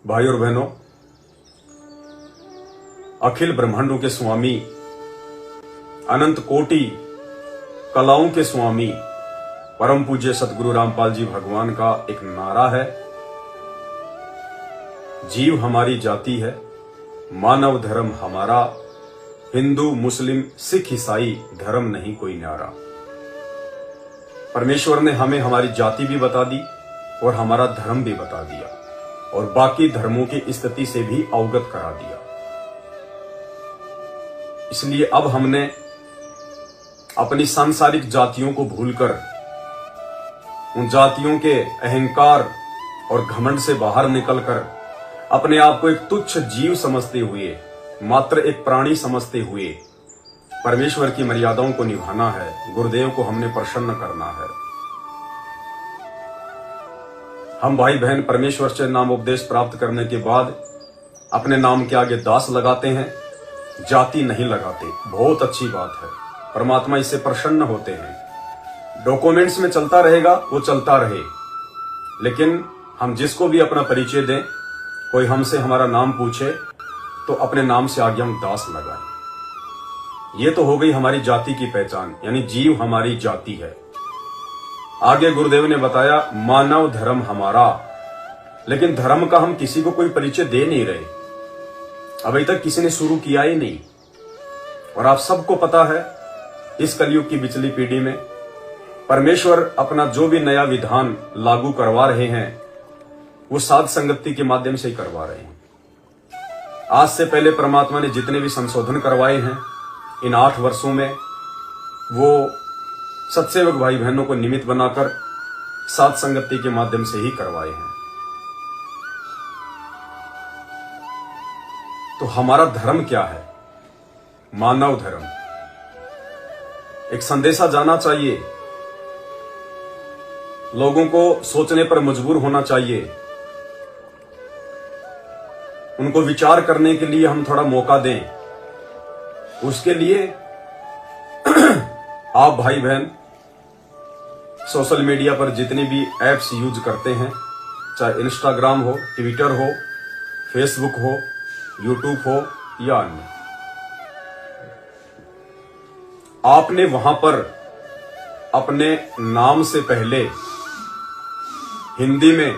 भाई और बहनों, अखिल ब्रह्मांडों के स्वामी, अनंत कोटि कलाओं के स्वामी परम पूज्य सतगुरु रामपाल जी भगवान का एक नारा है, जीव हमारी जाति है, मानव धर्म हमारा, हिंदू मुस्लिम सिख ईसाई धर्म नहीं कोई न्यारा। परमेश्वर ने हमें हमारी जाति भी बता दी और हमारा धर्म भी बता दिया और बाकी धर्मों की स्थिति से भी अवगत करा दिया। इसलिए अब हमने अपनी सांसारिक जातियों को भूलकर उन जातियों के अहंकार और घमंड से बाहर निकलकर अपने आप को एक तुच्छ जीव समझते हुए, मात्र एक प्राणी समझते हुए परमेश्वर की मर्यादाओं को निभाना है। गुरुदेव को हमने प्रसन्न करना है। हम भाई बहन परमेश्वर से नाम उपदेश प्राप्त करने के बाद अपने नाम के आगे दास लगाते हैं, जाति नहीं लगाते। बहुत अच्छी बात है, परमात्मा इससे प्रसन्न होते हैं। डॉक्यूमेंट्स में चलता रहेगा, वो चलता रहे, लेकिन हम जिसको भी अपना परिचय दें, कोई हमसे हमारा नाम पूछे तो अपने नाम से आगे हम दास लगाएं। ये तो हो गई हमारी जाति की पहचान, यानी जीव हमारी जाति है। आगे गुरुदेव ने बताया मानव धर्म हमारा, लेकिन धर्म का हम किसी को कोई परिचय दे नहीं रहे। अभी तक किसी ने शुरू किया ही नहीं। और आप सबको पता है, इस कलयुग की पिछली पीढ़ी में परमेश्वर अपना जो भी नया विधान लागू करवा रहे हैं, वो साध संगति के माध्यम से ही करवा रहे हैं। आज से पहले परमात्मा ने जितने भी संशोधन करवाए हैं इन 8 वर्षों में, वो सत्सेवक भाई बहनों को निमित्त बनाकर साध संगति के माध्यम से ही करवाए हैं। तो हमारा धर्म क्या है? मानव धर्म। एक संदेशा जाना चाहिए, लोगों को सोचने पर मजबूर होना चाहिए, उनको विचार करने के लिए हम थोड़ा मौका दें। उसके लिए आप भाई बहन सोशल मीडिया पर जितने भी एप्स यूज करते हैं, चाहे इंस्टाग्राम हो, ट्विटर हो, फेसबुक हो, यूट्यूब हो या अन्य, आपने वहां पर अपने नाम से पहले हिंदी में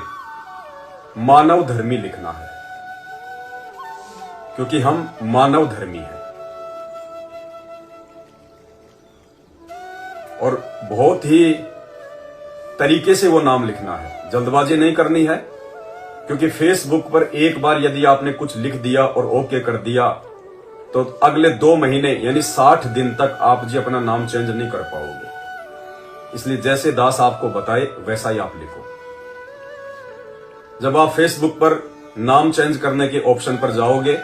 मानव धर्मी लिखना है, क्योंकि हम मानव धर्मी हैं। और बहुत ही तरीके से वो नाम लिखना है, जल्दबाजी नहीं करनी है, क्योंकि फेसबुक पर एक बार यदि आपने कुछ लिख दिया और ओके कर दिया तो अगले 2 महीने यानी 60 दिन तक आप जी अपना नाम चेंज नहीं कर पाओगे। इसलिए जैसे दास आपको बताए वैसा ही आप लिखो। जब आप फेसबुक पर नाम चेंज करने के ऑप्शन पर जाओगे,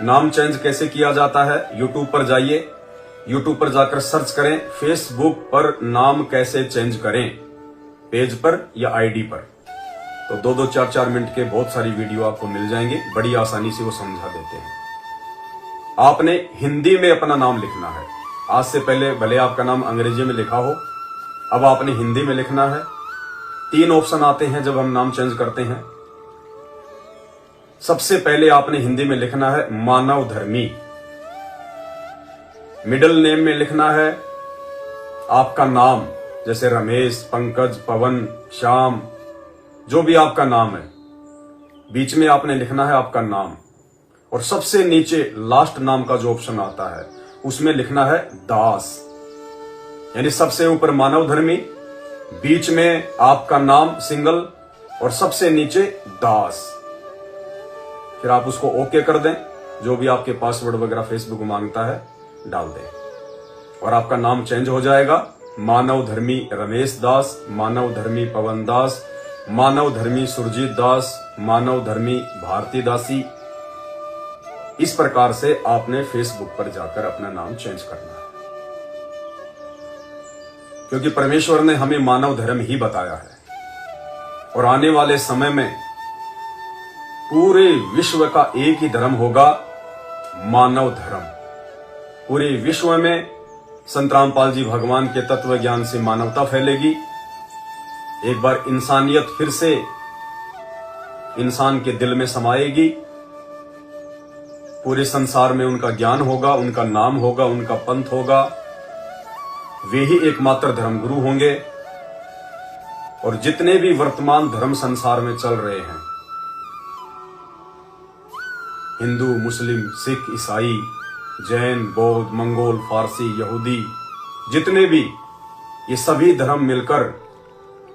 नाम चेंज कैसे किया जाता है, यूट्यूब पर जाइए, यूट्यूब पर जाकर सर्च करें फेसबुक पर नाम कैसे चेंज करें, पेज पर या आईडी पर, तो 2-2, 4-4 मिनट के बहुत सारी वीडियो आपको मिल जाएंगे। बड़ी आसानी से वो समझा देते हैं। आपने हिंदी में अपना नाम लिखना है। आज से पहले भले आपका नाम अंग्रेजी में लिखा हो, अब आपने हिंदी में लिखना है। 3 ऑप्शन आते हैं जब हम नाम चेंज करते हैं। सबसे पहले आपने हिंदी में लिखना है मानव धर्मी। मिडिल नेम में लिखना है आपका नाम, जैसे रमेश, पंकज, पवन, श्याम, जो भी आपका नाम है। बीच में आपने लिखना है आपका नाम, और सबसे नीचे लास्ट नाम का जो ऑप्शन आता है उसमें लिखना है दास। यानी सबसे ऊपर मानव धर्मी, बीच में आपका नाम सिंगल और सबसे नीचे दास। फिर आप उसको ओके कर दें, जो भी आपके पासवर्ड वगैरह फेसबुक मांगता है डाल दें, और आपका नाम चेंज हो जाएगा। मानव धर्मी रमेश दास, मानव धर्मी पवन दास, मानव धर्मी सुरजीत दास, मानव धर्मी भारती दासी। इस प्रकार से आपने फेसबुक पर जाकर अपना नाम चेंज करना है, क्योंकि परमेश्वर ने हमें मानव धर्म ही बताया है। और आने वाले समय में पूरे विश्व का एक ही धर्म होगा, मानव धर्म। पूरे विश्व में संत रामपाल जी भगवान के तत्व ज्ञान से मानवता फैलेगी। एक बार इंसानियत फिर से इंसान के दिल में समाएगी, पूरे संसार में उनका ज्ञान होगा, उनका नाम होगा, उनका पंथ होगा, वे ही एकमात्र धर्मगुरु होंगे। और जितने भी वर्तमान धर्म संसार में चल रहे हैं, हिंदू, मुस्लिम, सिख, ईसाई, जैन, बौद्ध, मंगोल, फारसी, यहूदी, जितने भी, ये सभी धर्म मिलकर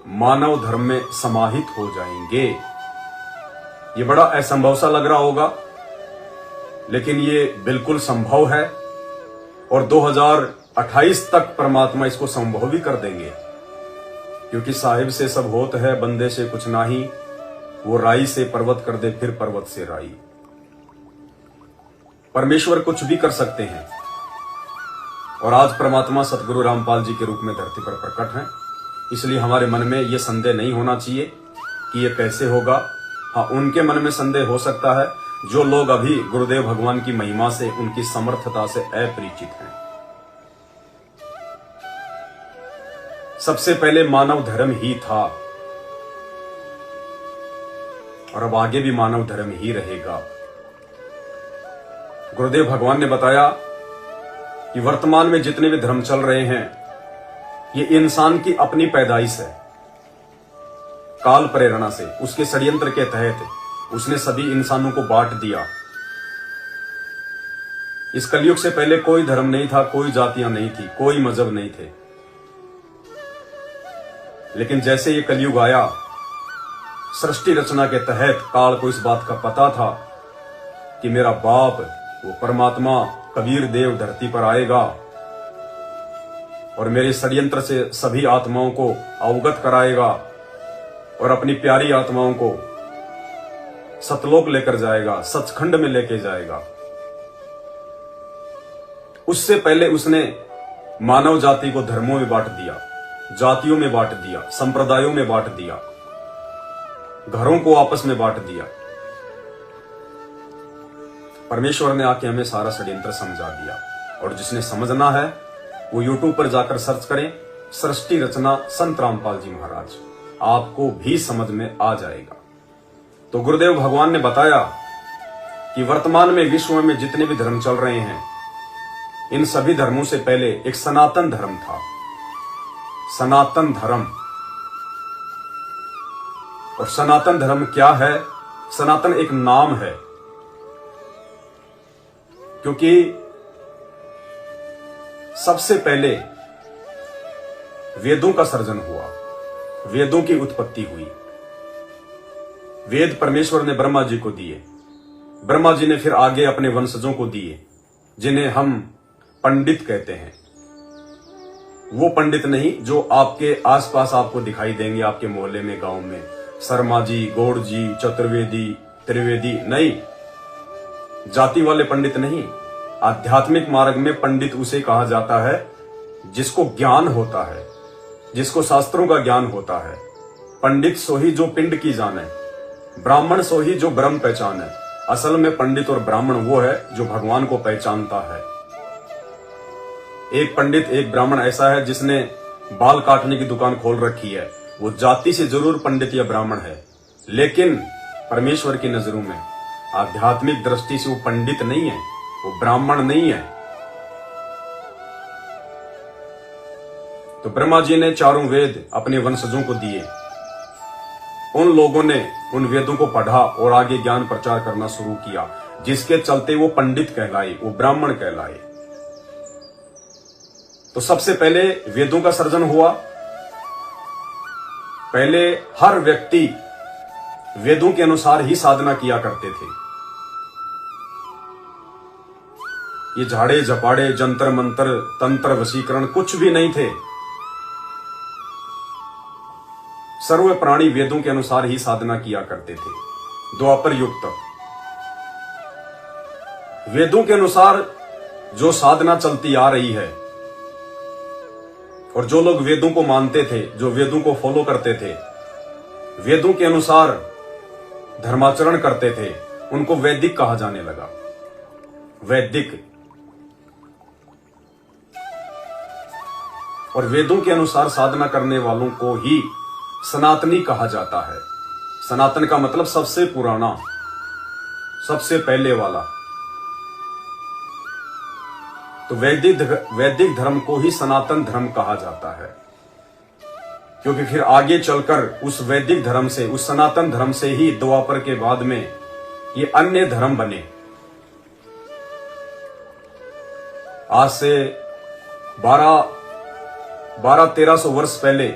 मानव धर्म में समाहित हो जाएंगे। ये बड़ा असंभव सा लग रहा होगा, लेकिन ये बिल्कुल संभव है और 2028 तक परमात्मा इसको संभव भी कर देंगे, क्योंकि साहिब से सब होत है, बंदे से कुछ नाही, वो राई से पर्वत कर दे, फिर पर्वत से राई। परमेश्वर कुछ भी कर सकते हैं और आज परमात्मा सतगुरु रामपाल जी के रूप में धरती पर प्रकट हैं। इसलिए हमारे मन में यह संदेह नहीं होना चाहिए कि यह कैसे होगा। हाँ, उनके मन में संदेह हो सकता है जो लोग अभी गुरुदेव भगवान की महिमा से, उनकी समर्थता से अपरिचित हैं। सबसे पहले मानव धर्म ही था और अब आगे भी मानव धर्म ही रहेगा। गुरुदेव भगवान ने बताया कि वर्तमान में जितने भी धर्म चल रहे हैं, ये इंसान की अपनी पैदाइश है। काल प्रेरणा से, उसके षड्यंत्र के तहत उसने सभी इंसानों को बांट दिया। इस कलयुग से पहले कोई धर्म नहीं था, कोई जातियां नहीं थी, कोई मजहब नहीं थे। लेकिन जैसे ये कलयुग आया, सृष्टि रचना के तहत काल को इस बात का पता था कि मेरा बाप, वो परमात्मा कबीर देव धरती पर आएगा और मेरे षड्यंत्र से सभी आत्माओं को अवगत कराएगा और अपनी प्यारी आत्माओं को सतलोक लेकर जाएगा, सचखंड में लेके जाएगा। उससे पहले उसने मानव जाति को धर्मों में बांट दिया, जातियों में बांट दिया, संप्रदायों में बांट दिया, घरों को आपस में बांट दिया। परमेश्वर ने आके हमें सारा षड्यंत्र समझा दिया और जिसने समझना है वो यूट्यूब पर जाकर सर्च करें, सृष्टि रचना संत रामपाल जी महाराज, आपको भी समझ में आ जाएगा। तो गुरुदेव भगवान ने बताया कि वर्तमान में विश्व में जितने भी धर्म चल रहे हैं, इन सभी धर्मों से पहले एक सनातन धर्म था। सनातन धर्म, और सनातन धर्म क्या है? सनातन एक नाम है, क्योंकि सबसे पहले वेदों का सर्जन हुआ, वेदों की उत्पत्ति हुई। वेद परमेश्वर ने ब्रह्मा जी को दिए, ब्रह्मा जी ने फिर आगे अपने वंशजों को दिए, जिन्हें हम पंडित कहते हैं। वो पंडित नहीं जो आपके आसपास आपको दिखाई देंगे, आपके मोहल्ले में, गांव में, शर्मा जी, गौड़ जी, चतुर्वेदी, त्रिवेदी, नहीं, जाति वाले पंडित नहीं। आध्यात्मिक मार्ग में पंडित उसे कहा जाता है जिसको ज्ञान होता है, जिसको शास्त्रों का ज्ञान होता है। पंडित सो ही जो पिंड की जाने, ब्राह्मण सो ही जो ब्रह्म पहचाने। असल में पंडित और ब्राह्मण वो है जो भगवान को पहचानता है। एक पंडित, एक ब्राह्मण ऐसा है जिसने बाल काटने की दुकान खोल रखी है, वो जाति से जरूर पंडित या ब्राह्मण है, लेकिन परमेश्वर की नजरों में, आध्यात्मिक दृष्टि से वो पंडित नहीं है, वो ब्राह्मण नहीं है। तो ब्रह्मा जी ने चारों वेद अपने वंशजों को दिए। उन लोगों ने उन वेदों को पढ़ा और आगे ज्ञान प्रचार करना शुरू किया, जिसके चलते वो पंडित कहलाए, वो ब्राह्मण कहलाए। तो सबसे पहले वेदों का सर्जन हुआ। पहले हर व्यक्ति वेदों के अनुसार ही साधना किया करते थे। ये झाड़े झपाड़े, जंतर मंत्र, तंत्र, वशीकरण कुछ भी नहीं थे। सर्व प्राणी वेदों के अनुसार ही साधना किया करते थे। द्वापर युग तक वेदों के अनुसार जो साधना चलती आ रही है, और जो लोग वेदों को मानते थे, जो वेदों को फॉलो करते थे, वेदों के अनुसार धर्माचरण करते थे, उनको वैदिक कहा जाने लगा। वैदिक। और वेदों के अनुसार साधना करने वालों को ही सनातनी कहा जाता है। सनातन का मतलब सबसे पुराना, सबसे पहले वाला। तो वैदिक धर्म को ही सनातन धर्म कहा जाता है, क्योंकि फिर आगे चलकर उस वैदिक धर्म से, उस सनातन धर्म से ही द्वापर के बाद में ये अन्य धर्म बने। आज से 1200-1300 वर्ष पहले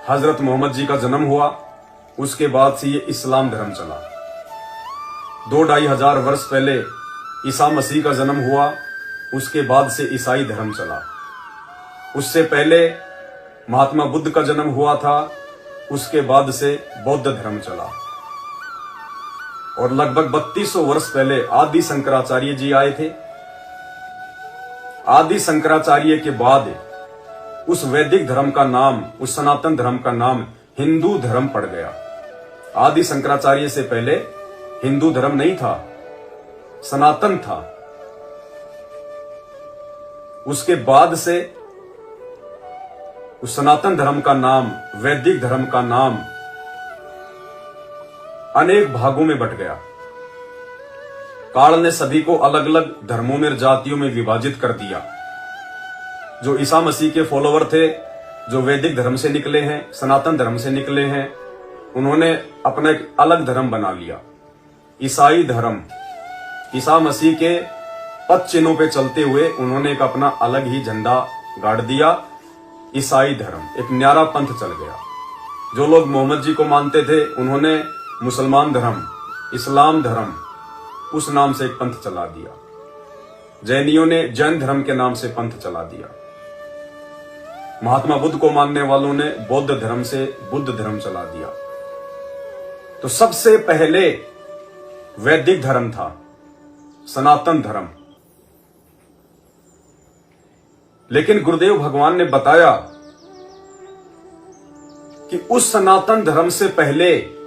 हजरत मोहम्मद जी का जन्म हुआ, उसके बाद से ये इस्लाम धर्म चला। 2-2.5 हजार वर्ष पहले ईसा मसीह का जन्म हुआ, उसके बाद से ईसाई धर्म चला। उससे पहले महात्मा बुद्ध का जन्म हुआ था, उसके बाद से बौद्ध धर्म चला। और लगभग 3200 वर्ष पहले आदि शंकराचार्य जी आए थे। आदि शंकराचार्य के बाद उस वैदिक धर्म का नाम, उस सनातन धर्म का नाम हिंदू धर्म पड़ गया। आदि शंकराचार्य से पहले हिंदू धर्म नहीं था, सनातन था। उसके बाद से उस सनातन धर्म का नाम, वैदिक धर्म का नाम अनेक भागों में बट गया। काल ने सभी को अलग अलग धर्मों में, जातियों में विभाजित कर दिया। जो ईसा मसीह के फॉलोवर थे, जो वैदिक धर्म से निकले हैं, सनातन धर्म से निकले हैं, उन्होंने अपना एक अलग धर्म बना लिया, ईसाई धर्म। ईसा मसीह के पद चिन्हों पे चलते हुए उन्होंने एक अपना अलग ही झंडा गाड़ दिया, ईसाई धर्म। एक न्यारा पंथ चल गया। जो लोग मोहम्मद जी को मानते थे, उन्होंने मुसलमान धर्म, इस्लाम धर्म, उस नाम से एक पंथ चला दिया। जैनियों ने जैन धर्म के नाम से पंथ चला दिया। महात्मा बुद्ध को मानने वालों ने बौद्ध धर्म से बुद्ध धर्म चला दिया। तो सबसे पहले वैदिक धर्म था, सनातन धर्म। लेकिन गुरुदेव भगवान ने बताया कि उस सनातन धर्म से पहले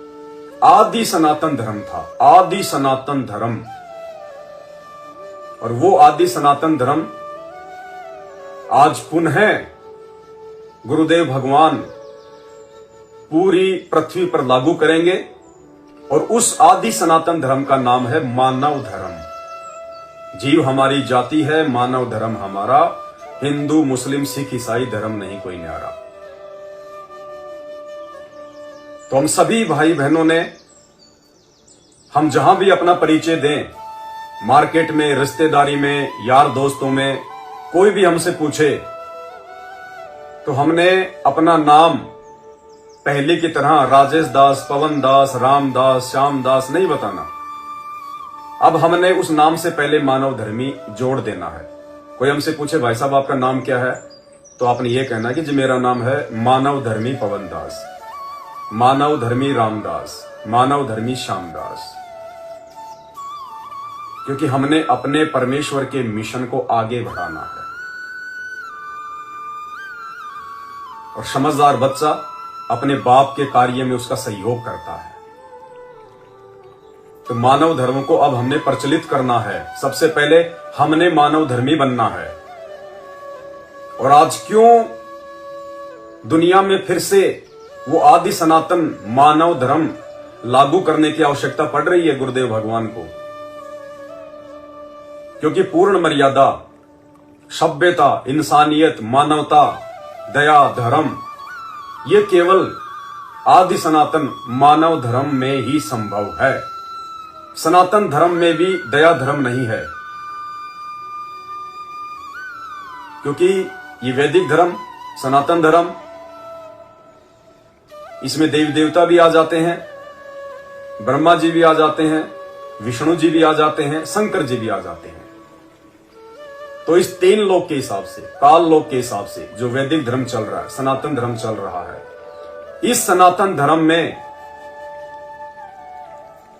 आदि सनातन धर्म था, आदि सनातन धर्म। और वो आदि सनातन धर्म आज पुनः गुरुदेव भगवान पूरी पृथ्वी पर लागू करेंगे। और उस आदि सनातन धर्म का नाम है मानव धर्म। जीव हमारी जाति है, मानव धर्म हमारा, हिंदू मुस्लिम सिख ईसाई धर्म नहीं कोई न्यारा। तो हम सभी भाई बहनों ने, हम जहां भी अपना परिचय दें, मार्केट में, रिश्तेदारी में, यार दोस्तों में, कोई भी हमसे पूछे तो हमने अपना नाम पहले की तरह राजेश दास, पवन दास, राम दास, श्याम दास नहीं बताना। अब हमने उस नाम से पहले मानव धर्मी जोड़ देना है। कोई हमसे पूछे भाई साहब आपका नाम क्या है, तो आपने ये कहना कि जी मेरा नाम है मानव धर्मी पवन दास, मानव धर्मी रामदास, मानव धर्मी श्यामदास। क्योंकि हमने अपने परमेश्वर के मिशन को आगे बढ़ाना है। और समझदार बच्चा अपने बाप के कार्य में उसका सहयोग करता है। तो मानव धर्म को अब हमने प्रचलित करना है। सबसे पहले हमने मानव धर्मी बनना है। और आज क्यों दुनिया में फिर से वो आदि सनातन मानव धर्म लागू करने की आवश्यकता पड़ रही है गुरुदेव भगवान को? क्योंकि पूर्ण मर्यादा, सभ्यता, इंसानियत, मानवता, दया, धर्म, ये केवल आदि सनातन मानव धर्म में ही संभव है। सनातन धर्म में भी दया धर्म नहीं है, क्योंकि ये वैदिक धर्म, सनातन धर्म, इसमें देवी देवता भी आ जाते हैं, ब्रह्मा जी भी आ जाते हैं, विष्णु जी भी आ जाते हैं, शंकर जी भी आ जाते हैं। तो इस तीन लोक के हिसाब से, काल लोक के हिसाब से जो वैदिक धर्म चल रहा है, सनातन धर्म चल रहा है, इस सनातन धर्म में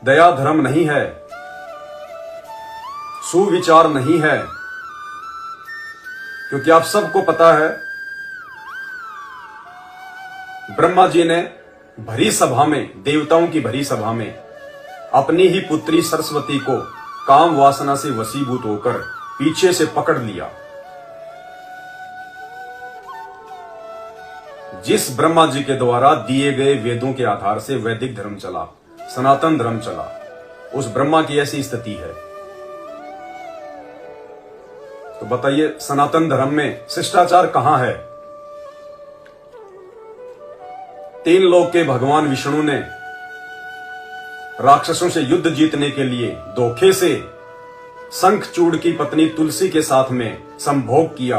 दया धर्म नहीं है, सुविचार नहीं है। क्योंकि आप सबको पता है, ब्रह्मा जी ने भरी सभा में, देवताओं की भरी सभा में, अपनी ही पुत्री सरस्वती को काम वासना से वशीभूत होकर पीछे से पकड़ लिया। जिस ब्रह्मा जी के द्वारा दिए गए वेदों के आधार से वैदिक धर्म चला, सनातन धर्म चला, उस ब्रह्मा की ऐसी स्थिति है। तो बताइए सनातन धर्म में शिष्टाचार कहां है? 3 लोक के भगवान विष्णु ने राक्षसों से युद्ध जीतने के लिए धोखे से शंखचूड़ की पत्नी तुलसी के साथ में संभोग किया,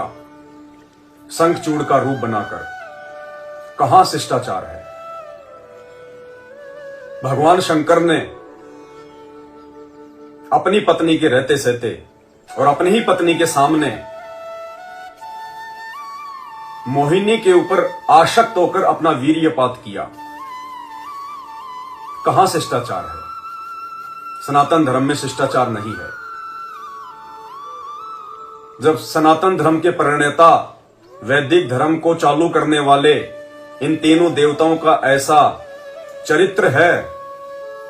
शंखचूड़ का रूप बनाकर। कहां शिष्टाचार है? भगवान शंकर ने अपनी पत्नी के रहते सहते और अपनी ही पत्नी के सामने मोहिनी के ऊपर आसक्त होकर अपना वीर्यपात किया। कहां शिष्टाचार है? सनातन धर्म में शिष्टाचार नहीं है। जब सनातन धर्म के प्रणेता वैदिक धर्म को चालू करने वाले इन तीनों देवताओं का ऐसा चरित्र है,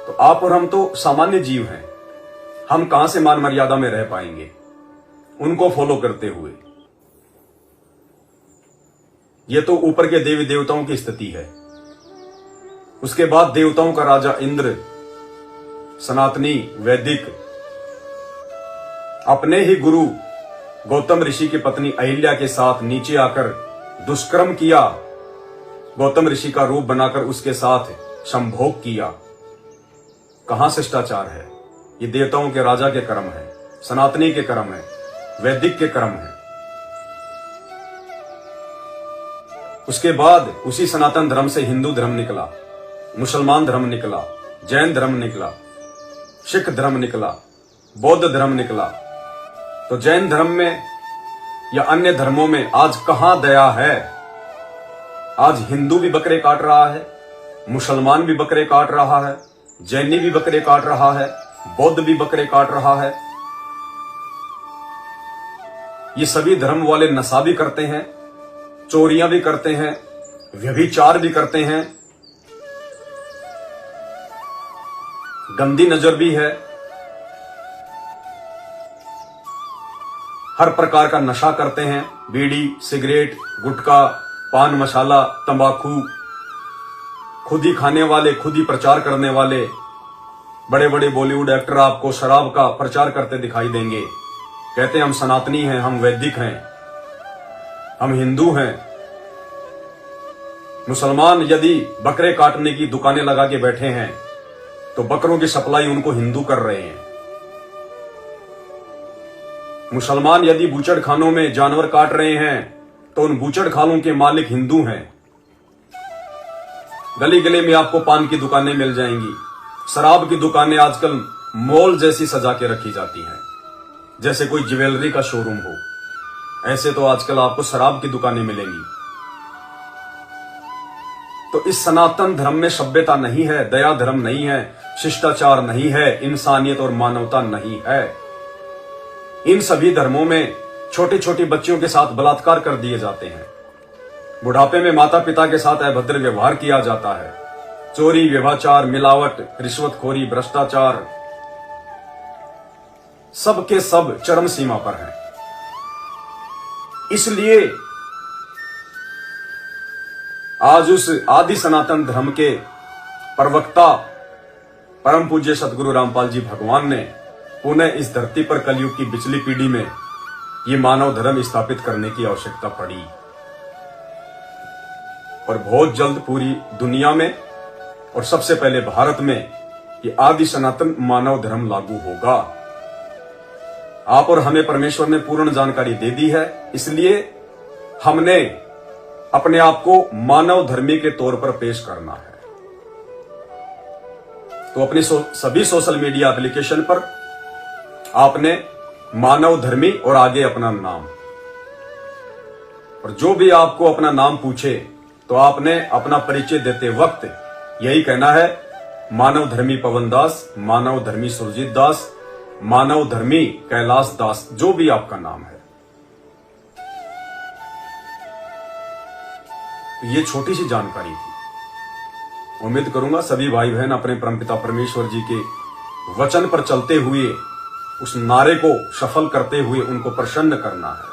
तो आप और हम तो सामान्य जीव हैं। हम कहां से मान मर्यादा में रह पाएंगे उनको फॉलो करते हुए? यह तो ऊपर के देवी देवताओं की स्थिति है। उसके बाद देवताओं का राजा इंद्र, सनातनी वैदिक, अपने ही गुरु गौतम ऋषि की पत्नी अहिल्या के साथ नीचे आकर दुष्कर्म किया, गौतम ऋषि का रूप बनाकर उसके साथ संभोग किया। कहां शिष्टाचार है? ये देवताओं के राजा के कर्म है, सनातनी के कर्म है, वैदिक के कर्म है। उसके बाद उसी सनातन धर्म से हिंदू धर्म निकला, मुसलमान धर्म निकला, जैन धर्म निकला, सिख धर्म निकला, बौद्ध धर्म निकला। तो जैन धर्म में या अन्य धर्मों में आज कहां दया है? आज हिंदू भी बकरे काट रहा है, मुसलमान भी बकरे काट रहा है, जैनी भी बकरे काट रहा है, बौद्ध भी बकरे काट रहा है। ये सभी धर्म वाले नशा भी करते हैं, चोरियां भी करते हैं, व्यभिचार भी करते हैं, गंदी नजर भी है, हर प्रकार का नशा करते हैं, बीड़ी, सिगरेट, गुटखा, पान मसाला, तंबाकू, खुद ही खाने वाले, खुद ही प्रचार करने वाले बड़े बड़े बॉलीवुड एक्टर आपको शराब का प्रचार करते दिखाई देंगे। कहते हैं हम सनातनी हैं, हम वैदिक हैं, हम हिंदू हैं। मुसलमान यदि बकरे काटने की दुकानें लगा के बैठे हैं तो बकरों की सप्लाई उनको हिंदू कर रहे हैं। मुसलमान यदि बूचड़खानों में जानवर काट रहे हैं तो उन बूचड़खानों के मालिक हिंदू हैं। गली गली में आपको पान की दुकानें मिल जाएंगी, शराब की दुकानें आजकल मॉल जैसी सजा के रखी जाती हैं, जैसे कोई ज्वेलरी का शोरूम हो। ऐसे तो आजकल आपको शराब की दुकानें मिलेंगी। तो इस सनातन धर्म में सभ्यता नहीं है, दया धर्म नहीं है, शिष्टाचार नहीं है, इंसानियत और मानवता नहीं है। इन सभी धर्मों में छोटे छोटे बच्चों के साथ बलात्कार कर दिए जाते हैं, बुढ़ापे में माता पिता के साथ अभद्र व्यवहार किया जाता है, चोरी, व्यभिचार, मिलावट, रिश्वतखोरी, भ्रष्टाचार, सब के सब चरम सीमा पर हैं। इसलिए आज उस आदि सनातन धर्म के प्रवक्ता परम पूज्य सदगुरु रामपाल जी भगवान ने पुनः इस धरती पर कलयुग की पिछली पीढ़ी में ये मानव धर्म स्थापित करने की आवश्यकता पड़ी, और बहुत जल्द पूरी दुनिया में और सबसे पहले भारत में ये आदि सनातन मानव धर्म लागू होगा। आप और हमें परमेश्वर ने पूर्ण जानकारी दे दी है, इसलिए हमने अपने आप को मानव धर्मी के तौर पर पेश करना है। तो अपनी सभी सोशल मीडिया एप्लीकेशन पर आपने मानव धर्मी और आगे अपना नाम, और जो भी आपको अपना नाम पूछे तो आपने अपना परिचय देते वक्त यही कहना है, मानव धर्मी पवन दास, मानव धर्मी सुरजीत दास, मानव धर्मी कैलाश दास, जो भी आपका नाम है। ये छोटी सी जानकारी थी। उम्मीद करूंगा सभी भाई बहन अपने परमपिता परमेश्वर जी के वचन पर चलते हुए उस नारे को सफल करते हुए उनको प्रसन्न करना है।